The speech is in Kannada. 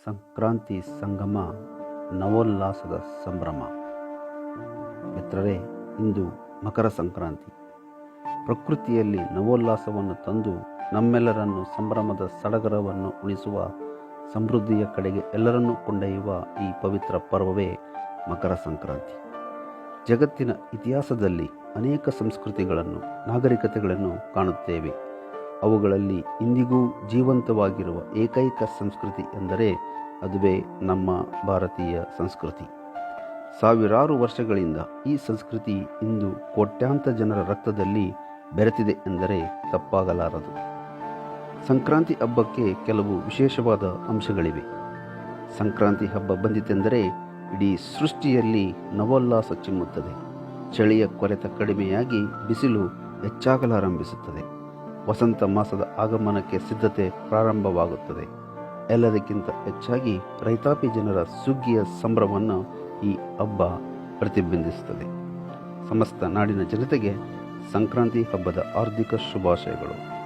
ಸಂಕ್ರಾಂತಿ ಸಂಗಮ ನವೋಲ್ಲಾಸದ ಸಂಭ್ರಮ. ಮಿತ್ರರೇ, ಇಂದು ಮಕರ ಸಂಕ್ರಾಂತಿ. ಪ್ರಕೃತಿಯಲ್ಲಿ ನವೋಲ್ಲಾಸವನ್ನು ತಂದು ನಮ್ಮೆಲ್ಲರನ್ನು ಸಂಭ್ರಮದ ಸಡಗರವನ್ನು ಉಣಿಸುವ, ಸಮೃದ್ಧಿಯ ಕಡೆಗೆ ಎಲ್ಲರನ್ನೂ ಕೊಂಡೊಯ್ಯುವ ಈ ಪವಿತ್ರ ಪರ್ವವೇ ಮಕರ ಸಂಕ್ರಾಂತಿ. ಜಗತ್ತಿನ ಇತಿಹಾಸದಲ್ಲಿ ಅನೇಕ ಸಂಸ್ಕೃತಿಗಳನ್ನು, ನಾಗರಿಕತೆಗಳನ್ನು ಕಾಣುತ್ತೇವೆ. ಅವುಗಳಲ್ಲಿ ಇಂದಿಗೂ ಜೀವಂತವಾಗಿರುವ ಏಕೈಕ ಸಂಸ್ಕೃತಿ ಎಂದರೆ ಅದುವೇ ನಮ್ಮ ಭಾರತೀಯ ಸಂಸ್ಕೃತಿ. ಸಾವಿರಾರು ವರ್ಷಗಳಿಂದ ಈ ಸಂಸ್ಕೃತಿ ಇಂದು ಕೋಟ್ಯಾಂತರ ಜನರ ರಕ್ತದಲ್ಲಿ ಬೆರೆತಿದೆ ಎಂದರೆ ತಪ್ಪಾಗಲಾರದು. ಸಂಕ್ರಾಂತಿ ಹಬ್ಬಕ್ಕೆ ಕೆಲವು ವಿಶೇಷವಾದ ಅಂಶಗಳಿವೆ. ಸಂಕ್ರಾಂತಿ ಹಬ್ಬ ಬಂದಿತೆಂದರೆ ಇಡೀ ಸೃಷ್ಟಿಯಲ್ಲಿ ನವೋಲ್ಲಾಸ ಚಿಮ್ಮುತ್ತದೆ. ಚಳಿಯ ಕೊರೆತ ಕಡಿಮೆಯಾಗಿ ಬಿಸಿಲು ಹೆಚ್ಚಾಗಲಾರಂಭಿಸುತ್ತದೆ. ವಸಂತ ಮಾಸದ ಆಗಮನಕ್ಕೆ ಸಿದ್ಧತೆ ಪ್ರಾರಂಭವಾಗುತ್ತದೆ. ಎಲ್ಲದಕ್ಕಿಂತ ಹೆಚ್ಚಾಗಿ ರೈತಾಪಿ ಜನರ ಸುಗ್ಗಿಯ ಸಂಭ್ರಮವನ್ನು ಈ ಹಬ್ಬ ಪ್ರತಿಬಿಂಬಿಸುತ್ತದೆ. ಸಮಸ್ತ ನಾಡಿನ ಜನತೆಗೆ ಸಂಕ್ರಾಂತಿ ಹಬ್ಬದ ಹಾರ್ದಿಕ ಶುಭಾಶಯಗಳು.